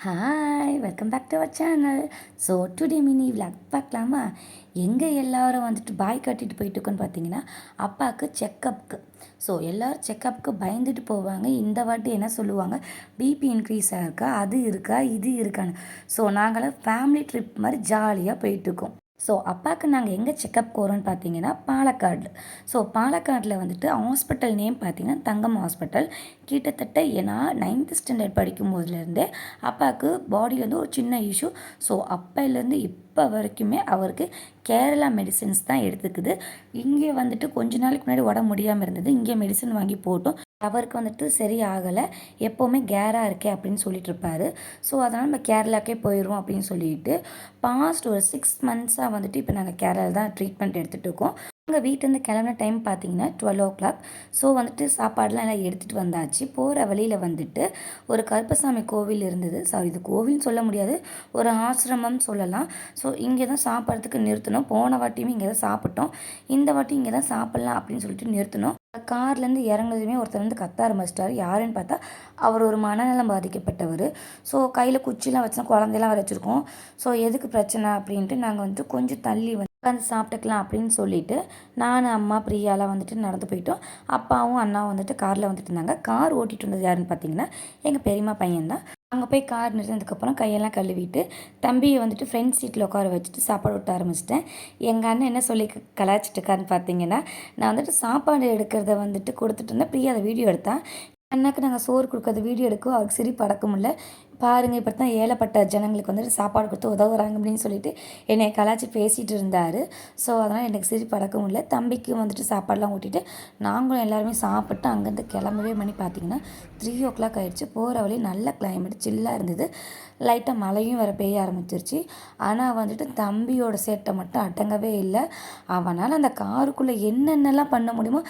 Hi welcome back to our channel. So today mini vlog பார்க்கலாமா? எங்கே எல்லாரும் வந்துட்டு பாய் கட்டிட்டு போயிட்டுருக்கோன்னு பார்த்தீங்கன்னா அப்பாவுக்கு செக்கப்புக்கு. ஸோ எல்லோரும் செக்கப்புக்கு பயந்துட்டு போவாங்க. இந்த வாட்டி என்ன சொல்லுவாங்க, பிபி இன்க்ரீஸ் ஆகிருக்கா, அது இருக்கா, இது இருக்கான்னு. ஸோ நாங்களாம் ஃபேமிலி ட்ரிப் மாதிரி ஜாலியாக போயிட்டுருக்கோம். ஸோ அப்பாவுக்கு நாங்கள் எங்கே செக்கப் போகிறோன்னு பார்த்தீங்கன்னா பாலக்காடு. ஸோ பாலக்காடில் வந்துட்டு ஹாஸ்பிட்டல் நேம் பார்த்தீங்கன்னா தங்கம் ஹாஸ்பிட்டல். கிட்டத்தட்ட நான் 9th ஸ்டாண்டர்ட் படிக்கும் போதுலேருந்தே அப்பாவுக்கு பாடியில் வந்து ஒரு சின்ன இஷ்யூ. ஸோ அப்போலேருந்து இப்போ வரைக்குமே அவருக்கு கேரளா மெடிசின்ஸ் தான் எடுத்துக்குது. இங்கே வந்துட்டு கொஞ்ச நாளைக்கு முன்னாடி உடம்பு முடியாமல் இருந்தது, இங்கே மெடிசன் வாங்கி போட்டோம். அவருக்கு வந்துட்டு சரி ஆகலை, எப்போவுமே கேராக இருக்கே அப்படின்னு சொல்லிட்டு இருப்பார். ஸோ அதனால் நம்ம கேரளாக்கே போயிடுவோம் அப்படின்னு சொல்லிட்டு பாஸ்ட் ஒரு 6 மந்த்ஸாக வந்துட்டு இப்போ நாங்கள் கேரளா தான் ட்ரீட்மெண்ட் எடுத்துகிட்டு இருக்கோம். எங்கள் வீட்டிலேருந்து கிளம்புன டைம் பார்த்தீங்கன்னா 12 o'clock. ஸோ வந்துட்டு சாப்பாடெலாம் எல்லாம் எடுத்துகிட்டு வந்தாச்சு. போகிற வழியில் வந்துட்டு ஒரு கருப்பசாமி கோவில் இருந்தது. சாரி, இது கோவில்னு சொல்ல முடியாது, ஒரு ஆசிரமம் சொல்லலாம். ஸோ இங்கே தான் சாப்பிட்றதுக்கு நிறுத்தணும். போன வாட்டியுமே இங்கே தான் சாப்பிட்டோம், இந்த வாட்டி இங்கே தான் சாப்பிட்லாம் அப்படின்னு சொல்லிட்டு நிறுத்தணும். கார்லேருந்து இறங்குனதுமே ஒருத்தர் வந்து கத்த ஆரம்பிச்சிட்டாரு. யாருன்னு பார்த்தா அவர் ஒரு மனநலம் பாதிக்கப்பட்டவர். ஸோ கையில் குச்சிலாம் வச்சுனா குழந்தையெல்லாம் வர வச்சுருக்கோம். ஸோ எதுக்கு பிரச்சனை அப்படின்ட்டு நாங்கள் வந்துட்டு கொஞ்சம் தள்ளி உட்காந்து சாப்பிட்டுக்கலாம் அப்படின்னு சொல்லிட்டு நான், அம்மா, பிரியாலாம் வந்துட்டு நடந்து போயிட்டோம். அப்பாவும் அண்ணாவும் வந்துட்டு காரில் வந்துட்டு இருந்தாங்க. கார் ஓட்டிகிட்டு இருந்தது யாருன்னு பார்த்தீங்கன்னா எங்கள் பெரியம்மா பையன்தான். அங்கே போய் கார் நிறுத்தினதுக்கப்புறம் கையெல்லாம் கழுவிட்டு தம்பியை வந்துட்டு ஃப்ரெண்ட் சீட்டில் உட்கார வச்சுட்டு சாப்பாடு விட்ட ஆரம்பிச்சிட்டேன். எங்கள் அண்ணன் என்ன சொல்லி கலாய்ச்சிட்டு இருக்காருன்னு பார்த்தீங்கன்னா, நான் வந்துட்டு சாப்பாடு எடுக்கிறத வந்துட்டு கொடுத்துட்டு இருந்தேன். பிரியா அதை வீடியோ எடுத்தேன். அண்ணாக்கு நாங்கள் சோறு கொடுக்கறது வீடியோ எடுக்கும், அவருக்கு சிரிப்பு அடக்க முடியல. பாருங்கள், இப்படி தான் ஏழைப்பட்ட ஜனங்களுக்கு வந்துட்டு சாப்பாடு கொடுத்து உதவுறாங்க அப்படின்னு சொல்லிட்டு என்னை கலாய்ச்சி பேசிகிட்டு இருந்தார். ஸோ அதனால் எனக்கு சிரிப்பு அடக்க முடியல. தம்பிக்கு வந்துட்டு சாப்பாடெலாம் ஊட்டிட்டு நாங்களும் எல்லாருமே சாப்பிட்டு அங்கேருந்து கிளம்பவே மணி பார்த்திங்கன்னா 3 o'clock ஆகிடுச்சு. போகிற வழி நல்ல கிளைமேட் சில்லாக இருந்தது. லைட்டாக மழையும் வேறு பெய்ய ஆரம்பிச்சிருச்சு. ஆனால் வந்துட்டு தம்பியோட சேட்டை மட்டும் அடங்கவே இல்லை. அவனால் அந்த காருக்குள்ளே என்னென்னலாம் பண்ண முடியுமோ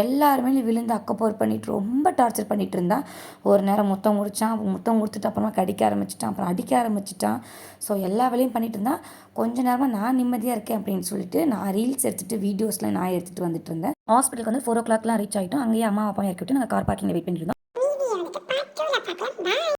எல்லாருமே விழுந்து அக்கப்போர் பண்ணிட்டு ரொம்ப டார்ச்சர் பண்ணிகிட்டு இருந்தான். ஒரு நேரம் முத்தம் கொடுத்துட்டு அப்புறமா கடிக்க ஆரம்பிச்சிட்டான், அப்புறம் அடிக்க ஆரம்பிச்சிட்டான். ஸோ எல்லா வேலையும் பண்ணிட்டு இருந்தான். கொஞ்ச நேரமாக நான் நிம்மதியாக இருக்கேன் அப்படின்னு சொல்லிட்டு நான் ரீல்ஸ் எடுத்துகிட்டு வீடியோஸ்லாம் நான் எடுத்துகிட்டு வந்துட்டு இருந்தேன். ஹாஸ்பிட்டலுக்கு வந்து 4 o'clockலாம் ரீச் ஆகிட்டோம். அங்கேயே அம்மா அப்பாவும் இறக்கி விட்டு நாங்கள் கார் பார்க்கிங்கில் வெயிட் பண்ணிட்டு இருந்தோம்.